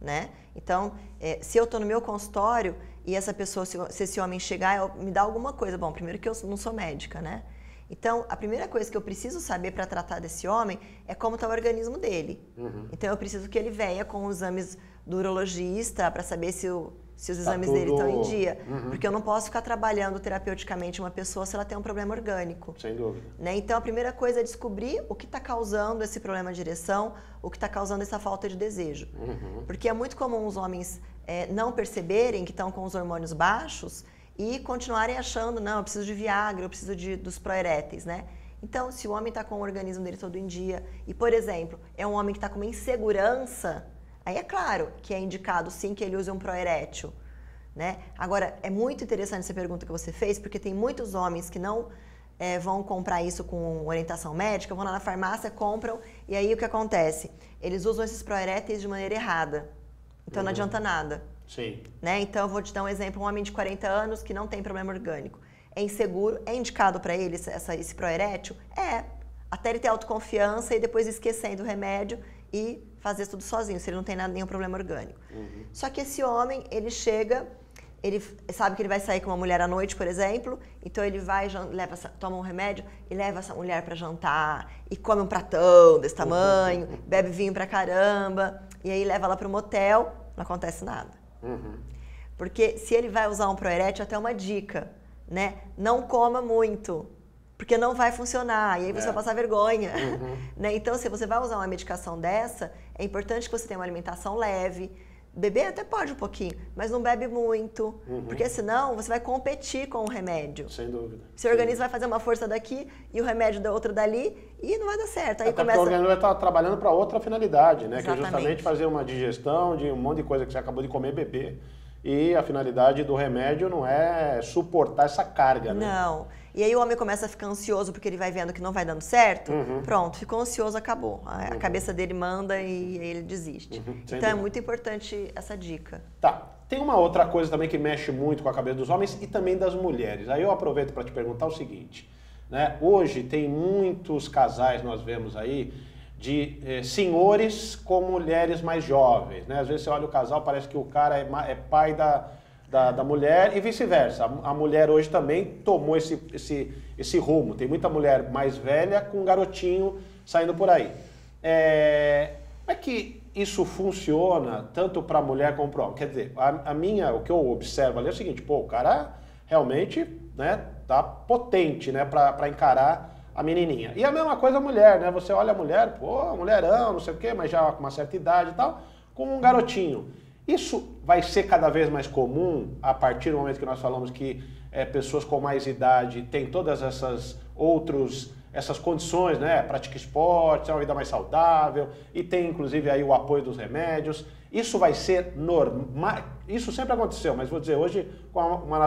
né? Então, se eu estou no meu consultório e essa pessoa, se esse homem chegar me dá alguma coisa, bom, primeiro que eu não sou médica, né? Então, a primeira coisa que eu preciso saber para tratar desse homem é como está o organismo dele. Então, eu preciso que ele venha com os exames do urologista para saber se os exames dele estão em dia. Porque eu não posso ficar trabalhando terapeuticamente uma pessoa se ela tem um problema orgânico. Sem dúvida. Né? Então, a primeira coisa é descobrir o que está causando esse problema de ereção, o que está causando essa falta de desejo. Porque é muito comum os homens não perceberem que estão com os hormônios baixos e continuarem achando, não, eu preciso de Viagra, eu preciso dos proeréteis, né? Então, se o homem está com o organismo dele todo em dia e, por exemplo, é um homem que está com uma insegurança, aí é claro que é indicado sim que ele use um proerétil, né? Agora, é muito interessante essa pergunta que você fez, porque tem muitos homens que não vão comprar isso com orientação médica, vão lá na farmácia, compram, e aí o que acontece? Eles usam esses proeréteis de maneira errada. Então não adianta nada. Sim. Né? Então eu vou te dar um exemplo, um homem de 40 anos que não tem problema orgânico. É inseguro, é indicado para ele esse proerétil? É. Até ele ter autoconfiança e depois esquecendo o remédio e fazer tudo sozinho, se ele não tem nenhum problema orgânico. Só que esse homem, ele chega, ele sabe que ele vai sair com uma mulher à noite, por exemplo, então ele vai, toma um remédio e leva essa mulher para jantar, e come um pratão desse tamanho, bebe vinho pra caramba, e aí leva ela para o motel, não acontece nada. Porque se ele vai usar um proerétil, até uma dica, né? Não coma muito, porque não vai funcionar, e aí você vai passar vergonha. Né? Então, se você vai usar uma medicação dessa, é importante que você tenha uma alimentação leve. Beber até pode um pouquinho, mas não bebe muito, porque senão você vai competir com o remédio. Sem dúvida. Seu organismo vai fazer uma força daqui e o remédio da outra dali e não vai dar certo. Aí Até porque o organismo vai estar trabalhando para outra finalidade, né? Que é justamente fazer uma digestão de um monte de coisa que você acabou de comer e beber. E a finalidade do remédio não é suportar essa carga, né? Não. E aí o homem começa a ficar ansioso porque ele vai vendo que não vai dando certo. Pronto, ficou ansioso, acabou. A cabeça dele manda e ele desiste. Então é muito importante essa dica. Tá. Tem uma outra coisa também que mexe muito com a cabeça dos homens e também das mulheres. Aí eu aproveito para te perguntar o seguinte, né? Hoje tem muitos casais, nós vemos aí, de senhores com mulheres mais jovens, né? Às vezes você olha o casal, parece que o cara é pai da mulher e vice-versa. A mulher hoje também tomou esse rumo. Tem muita mulher mais velha com um garotinho saindo por aí. Como é que isso funciona tanto para a mulher como para o homem? Quer dizer, o que eu observo ali é o seguinte, pô, o cara realmente, né, tá potente, né, para encarar a menininha. E a mesma coisa a mulher, né? Você olha a mulher, pô, mulherão, não sei o quê, mas já com uma certa idade e tal, com um garotinho. Isso vai ser cada vez mais comum a partir do momento que nós falamos que pessoas com mais idade têm todas essas condições, né? Pratica esporte, tem uma vida mais saudável e tem inclusive aí o apoio dos remédios. Isso vai ser normal, isso sempre aconteceu, mas vou dizer, hoje com uma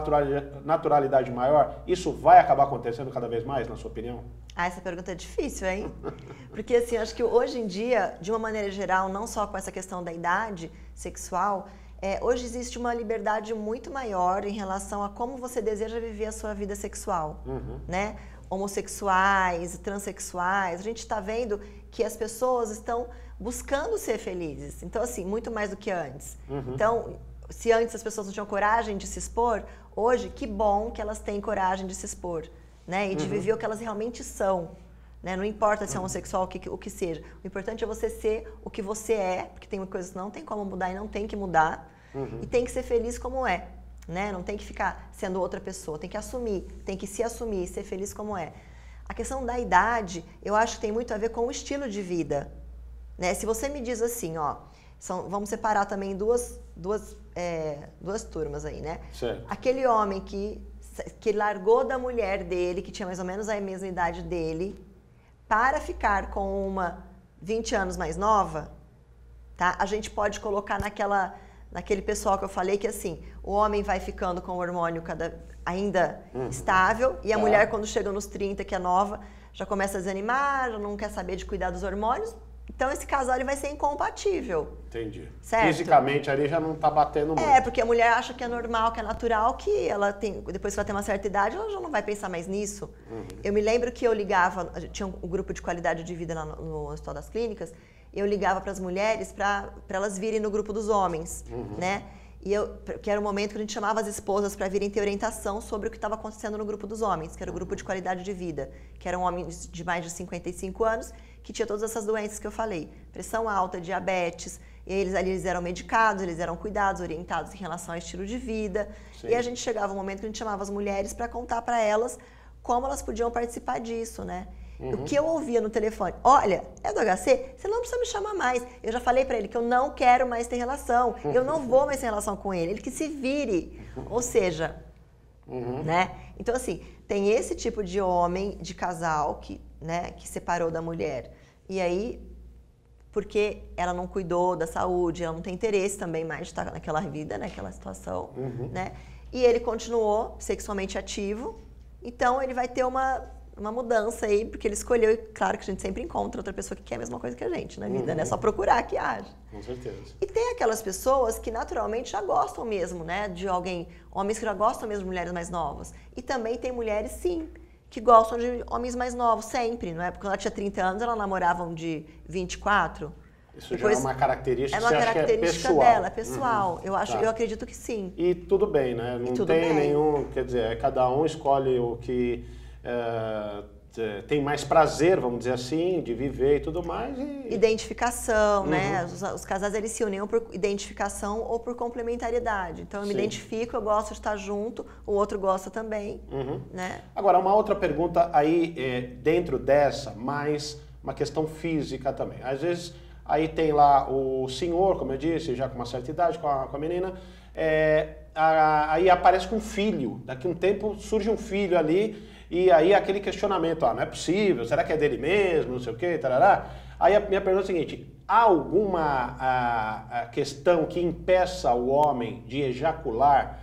naturalidade maior, isso vai acabar acontecendo cada vez mais, na sua opinião? Essa pergunta é difícil, hein? Porque assim, acho que hoje em dia, de uma maneira geral, não só com essa questão da idade sexual, hoje existe uma liberdade muito maior em relação a como você deseja viver a sua vida sexual, né? Homossexuais, transexuais, a gente está vendo que as pessoas estão buscando ser felizes. Então, assim, muito mais do que antes. Então, se antes as pessoas não tinham coragem de se expor, hoje, que bom que elas têm coragem de se expor, né? E de viver o que elas realmente são. Né? Não importa se é homossexual, o que seja. O importante é você ser o que você é, porque tem coisas que não tem como mudar e não tem que mudar. E tem que ser feliz como é. Né? Não tem que ficar sendo outra pessoa, tem que assumir, tem que se assumir, ser feliz como é. A questão da idade, eu acho que tem muito a ver com o estilo de vida. Né? Se você me diz assim, ó, vamos separar também duas turmas aí, né? Certo. Aquele homem que largou da mulher dele, que tinha mais ou menos a mesma idade dele, para ficar com uma 20 anos mais nova, tá? A gente pode colocar naquele pessoal que eu falei que assim, o homem vai ficando com o hormônio ainda estável e a mulher quando chega nos 30, que é nova, já começa a desanimar, já não quer saber de cuidar dos hormônios. Então esse casal ele vai ser incompatível. Entendi. Certo? Fisicamente ali já não tá batendo muito. Porque a mulher acha que é normal, que é natural, que ela tem, depois que ela tem uma certa idade, ela já não vai pensar mais nisso. Eu me lembro que eu ligava, tinha um grupo de qualidade de vida lá no Hospital das Clínicas, eu ligava para as mulheres para elas virem no grupo dos homens, né? Que era o momento que a gente chamava as esposas para virem ter orientação sobre o que estava acontecendo no grupo dos homens, que era o grupo de qualidade de vida, que eram homens de mais de 55 anos, que tinha todas essas doenças que eu falei, pressão alta, diabetes, e eles eram medicados, eles eram cuidados, orientados em relação ao estilo de vida. Sim. E a gente chegava um momento que a gente chamava as mulheres para contar para elas como elas podiam participar disso, né? O que eu ouvia no telefone, olha, é do HC? Você não precisa me chamar mais. Eu já falei para ele que eu não quero mais ter relação. Eu não vou mais ter relação com ele. Ele que se vire. Ou seja, né? Então, assim, tem esse tipo de homem, de casal, que separou da mulher. E aí, porque ela não cuidou da saúde, ela não tem interesse também mais de estar naquela vida, naquela situação, né? E ele continuou sexualmente ativo, então ele vai ter uma mudança aí, porque ele escolheu, e claro que a gente sempre encontra outra pessoa que quer a mesma coisa que a gente na vida, né? É só procurar que haja. Com certeza. E tem aquelas pessoas que naturalmente já gostam mesmo, né? De alguém, homens que já gostam mesmo de mulheres mais novas. E também tem mulheres, sim, que gostam de homens mais novos, sempre, não é? Porque quando ela tinha 30 anos, ela namorava um de 24. Isso já é uma característica, é uma característica dela, é pessoal. Eu acredito que sim. E tudo bem, né? Não tem nenhum, quer dizer, cada um escolhe o que tem mais prazer, vamos dizer assim, de viver e tudo mais. Identificação, né? Os casais, eles se uniam por identificação ou por complementariedade. Então, eu me identifico, eu gosto de estar junto, o outro gosta também, né? Agora, uma outra pergunta aí, dentro dessa, mais uma questão física também. Às vezes, aí tem lá o senhor, como eu disse, já com uma certa idade, com a menina, aí aparece com um filho. Daqui a um tempo surge um filho ali, e aí aquele questionamento, não é possível, será que é dele mesmo, não sei o quê, tarará. Aí a minha pergunta é a seguinte, há alguma questão que impeça o homem de ejacular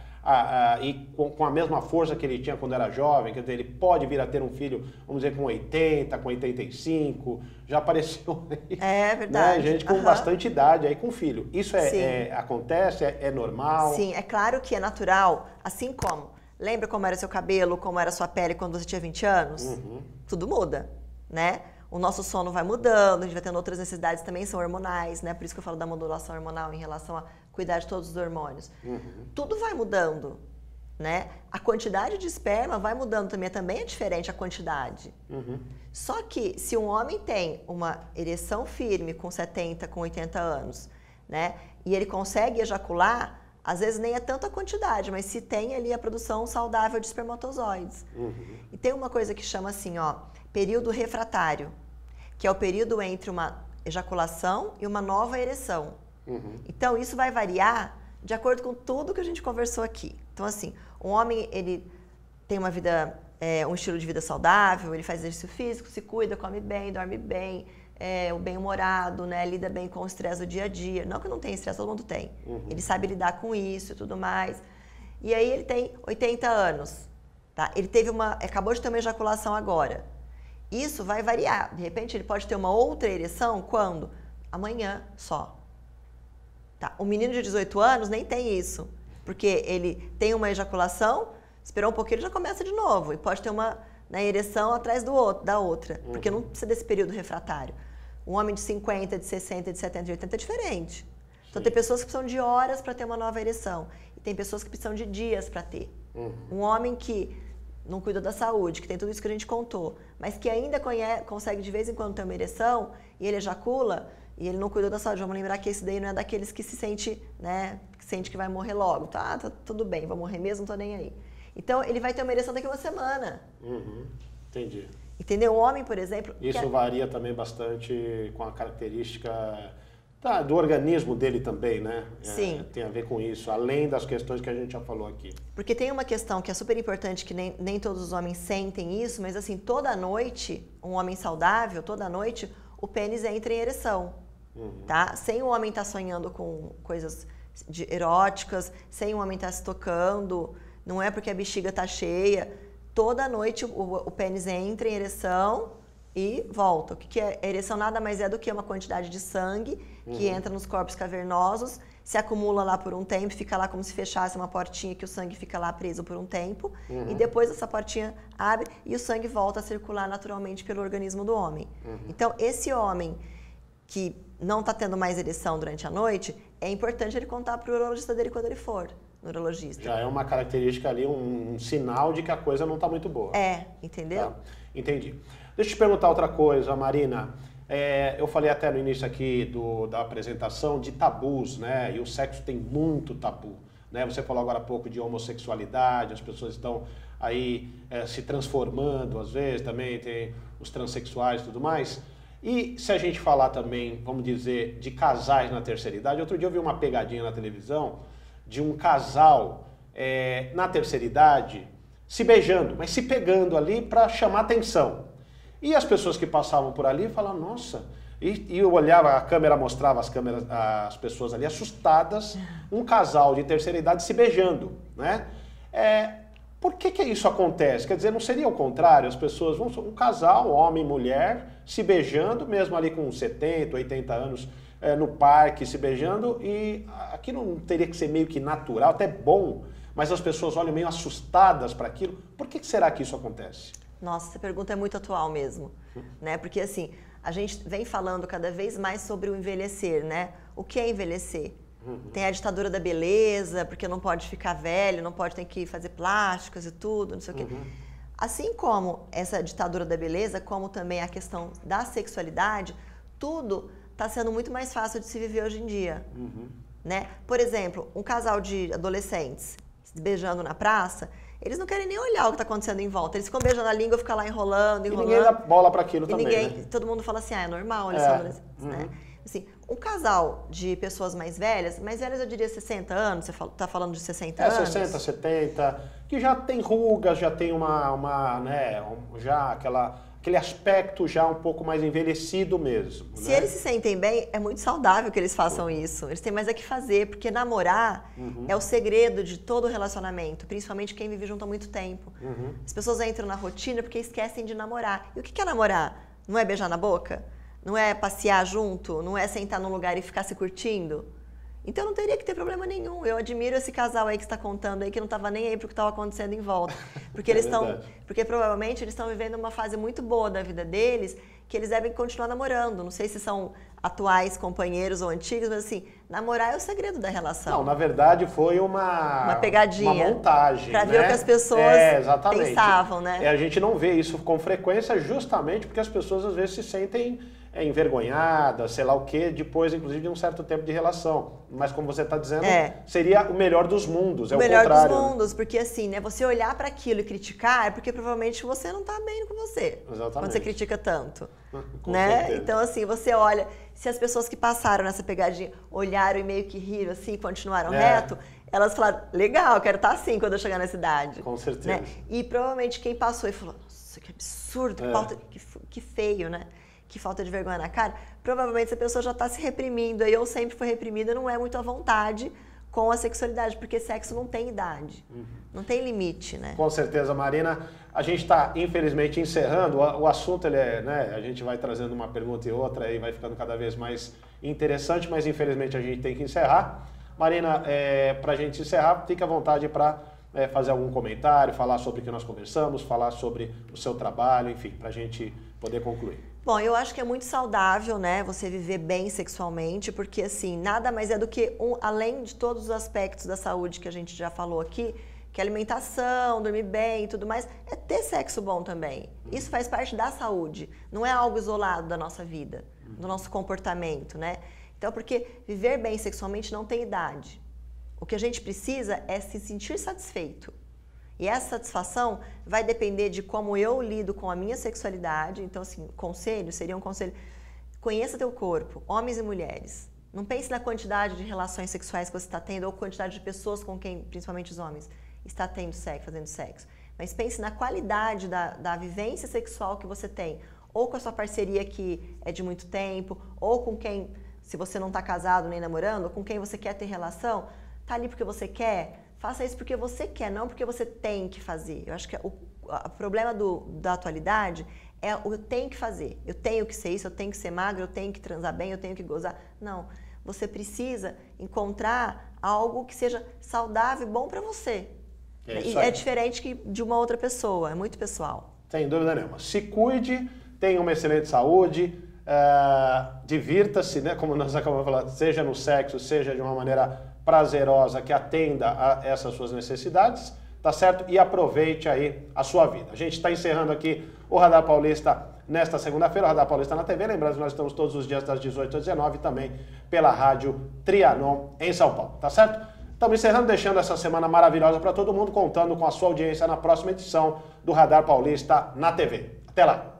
e com a mesma força que ele tinha quando era jovem? Quer dizer, ele pode vir a ter um filho, vamos dizer, com 80, com 85, já apareceu aí, é verdade, né, gente com bastante idade aí com filho. Isso acontece, é normal? Sim, é claro que é natural, assim como... Lembra como era seu cabelo, como era sua pele quando você tinha 20 anos? Tudo muda, né? O nosso sono vai mudando, a gente vai tendo outras necessidades também, são hormonais, né? Por isso que eu falo da modulação hormonal em relação a cuidar de todos os hormônios. Tudo vai mudando, né? A quantidade de esperma vai mudando também é diferente a quantidade. Só que se um homem tem uma ereção firme com 70, com 80 anos, né? E ele consegue ejacular, às vezes nem é tanta quantidade, mas se tem ali a produção saudável de espermatozoides. E tem uma coisa que chama assim, período refratário, que é o período entre uma ejaculação e uma nova ereção. Então, isso vai variar de acordo com tudo que a gente conversou aqui. Então, assim, um homem, ele tem uma vida, um estilo de vida saudável, ele faz exercício físico, se cuida, come bem, dorme bem, o bem-humorado, né? Lida bem com o estresse do dia a dia. Não que não tenha estresse, todo mundo tem. Ele sabe lidar com isso e tudo mais. E aí ele tem 80 anos, tá? Ele acabou de ter uma ejaculação agora. Isso vai variar. De repente ele pode ter uma outra ereção quando? Amanhã só. Tá? O menino de 18 anos nem tem isso, porque ele tem uma ejaculação, esperou um pouquinho, ele já começa de novo. E pode ter uma ereção atrás da outra, porque não precisa desse período refratário. Um homem de 50, de 60, de 70, de 80 é diferente. Então, tem pessoas que precisam de horas para ter uma nova ereção. E tem pessoas que precisam de dias para ter. Um homem que não cuida da saúde, que tem tudo isso que a gente contou, mas que ainda consegue de vez em quando ter uma ereção e ele ejacula e ele não cuidou da saúde. Vamos lembrar que esse daí não é daqueles que se sente, né, que sente que vai morrer logo. Tá tudo bem, vai morrer mesmo, não tô nem aí. Então, ele vai ter uma ereção daqui a uma semana. Entendi. Entendeu? Um homem, por exemplo... Isso varia também bastante com a característica do organismo dele também, né? Sim. Tem a ver com isso, além das questões que a gente já falou aqui. Porque tem uma questão que é super importante, que nem todos os homens sentem isso, mas assim, toda noite, um homem saudável, toda noite, o pênis entra em ereção, tá? Sem o homem estar sonhando com coisas eróticas, sem o homem estar se tocando, não é porque a bexiga está cheia. Toda noite o pênis entra em ereção e volta. O que é? A ereção nada mais é do que uma quantidade de sangue que entra nos corpos cavernosos, se acumula lá por um tempo, fica lá como se fechasse uma portinha que o sangue fica lá preso por um tempo, e depois essa portinha abre e o sangue volta a circular naturalmente pelo organismo do homem. Então, esse homem que não está tendo mais ereção durante a noite, é importante ele contar para o urologista dele quando ele for. Neurologista. Já é uma característica ali, um sinal de que a coisa não está muito boa. Entendeu? Tá, entendi. Deixa eu te perguntar outra coisa, Marina. Eu falei até no início aqui da apresentação de tabus, né? E o sexo tem muito tabu, né? Você falou agora há pouco de homossexualidade, as pessoas estão aí se transformando, às vezes também tem os transexuais e tudo mais. E se a gente falar também, vamos dizer, de casais na terceira idade, outro dia eu vi uma pegadinha na televisão de um casal na terceira idade se beijando, mas se pegando ali para chamar atenção. E as pessoas que passavam por ali falavam, nossa, e eu olhava, a câmera mostrava as pessoas ali assustadas, um casal de terceira idade se beijando, né? Por que isso acontece? Quer dizer, não seria o contrário? As pessoas, um casal, homem e mulher, se beijando, mesmo ali com 70, 80 anos, no parque, se beijando, e aquilo não teria que ser meio que natural, até bom, mas as pessoas olham meio assustadas para aquilo. Por que será que isso acontece? Nossa, essa pergunta é muito atual mesmo, né? Porque assim, a gente vem falando cada vez mais sobre o envelhecer, né? O que é envelhecer? Tem a ditadura da beleza, porque não pode ficar velho, não pode ter que fazer plásticas e tudo, não sei o quê. Assim como essa ditadura da beleza, como também a questão da sexualidade, tudo está sendo muito mais fácil de se viver hoje em dia, né? Por exemplo, um casal de adolescentes se beijando na praça, eles não querem nem olhar o que está acontecendo em volta. Eles ficam beijando a língua, ficam lá enrolando. E ninguém dá bola para aquilo também, né? Todo mundo fala assim, é normal, eles são adolescentes, né? Assim, um casal de pessoas mais velhas eu diria 60 anos, você está falando de 60 anos? 60, 70, que já tem rugas, já tem já aquele aspecto já um pouco mais envelhecido mesmo. Se eles se sentem bem, é muito saudável que eles façam isso. Eles têm mais a que fazer, porque namorar é o segredo de todo relacionamento, principalmente quem vive junto há muito tempo. As pessoas entram na rotina porque esquecem de namorar. E o que é namorar? Não é beijar na boca? Não é passear junto? Não é sentar num lugar e ficar se curtindo? Então não teria que ter problema nenhum. Eu admiro esse casal aí que está contando aí que não estava nem aí para o que estava acontecendo em volta. Porque porque provavelmente eles estão vivendo uma fase muito boa da vida deles, que eles devem continuar namorando. Não sei se são atuais companheiros ou antigos, mas assim, namorar é o segredo da relação. Não, na verdade foi uma pegadinha. Uma montagem. Para ver o que as pessoas pensavam, né? A gente não vê isso com frequência justamente porque as pessoas às vezes se sentem envergonhadas, sei lá o quê, depois inclusive de um certo tempo de relação. Mas como você está dizendo, seria o melhor dos mundos, é o melhor contrário. Dos mundos, porque assim, né, você olhar para aquilo e criticar é porque provavelmente você não está bem com você. Exatamente. Quando você critica tanto. Com né? certeza. Então assim, você olha, se as pessoas que passaram nessa pegadinha olharam e meio que riram assim, continuaram reto, elas falaram, legal, quero estar assim quando eu chegar nessa idade. Com certeza. Né? E provavelmente quem passou e falou, nossa, que absurdo, que feio, né? Que falta de vergonha na cara, provavelmente essa pessoa já está se reprimindo, aí ou sempre foi reprimida, não é muito à vontade com a sexualidade, porque sexo não tem idade, não tem limite, né? Com certeza, Marina. A gente está, infelizmente, encerrando. O assunto, né, a gente vai trazendo uma pergunta e outra e vai ficando cada vez mais interessante, mas infelizmente a gente tem que encerrar. Marina, para a gente encerrar, fique à vontade para fazer algum comentário, falar sobre o que nós conversamos, falar sobre o seu trabalho, enfim, para a gente poder concluir. Bom, eu acho que é muito saudável, né, você viver bem sexualmente, porque assim, nada mais é do que, além de todos os aspectos da saúde que a gente já falou aqui, que alimentação, dormir bem e tudo mais, é ter sexo bom também. Isso faz parte da saúde, não é algo isolado da nossa vida, do nosso comportamento, né? Então, porque viver bem sexualmente não tem idade. O que a gente precisa é se sentir satisfeito. E essa satisfação vai depender de como eu lido com a minha sexualidade. Então, assim, seria um conselho. Conheça teu corpo, homens e mulheres. Não pense na quantidade de relações sexuais que você está tendo ou quantidade de pessoas com quem, principalmente os homens, está tendo sexo, fazendo sexo. Mas pense na qualidade da vivência sexual que você tem. Ou com a sua parceria que é de muito tempo, ou com quem, se você não está casado nem namorando, ou com quem você quer ter relação, tá ali porque você quer. Faça isso porque você quer, não porque você tem que fazer. Eu acho que o problema da atualidade é o eu tenho que fazer. Eu tenho que ser isso, eu tenho que ser magro, eu tenho que transar bem, eu tenho que gozar. Não, você precisa encontrar algo que seja saudável e bom para você. E é diferente que de uma outra pessoa, é muito pessoal. Sem dúvida nenhuma. Se cuide, tenha uma excelente saúde, divirta-se, né, como nós acabamos de falar, seja no sexo, seja de uma maneira prazerosa que atenda a essas suas necessidades, tá certo? E aproveite aí a sua vida. A gente está encerrando aqui o Radar Paulista nesta segunda-feira, o Radar Paulista na TV. Lembrando que nós estamos todos os dias das 18 às 19 também pela Rádio Trianon em São Paulo, tá certo? Estamos encerrando, deixando essa semana maravilhosa para todo mundo, contando com a sua audiência na próxima edição do Radar Paulista na TV. Até lá!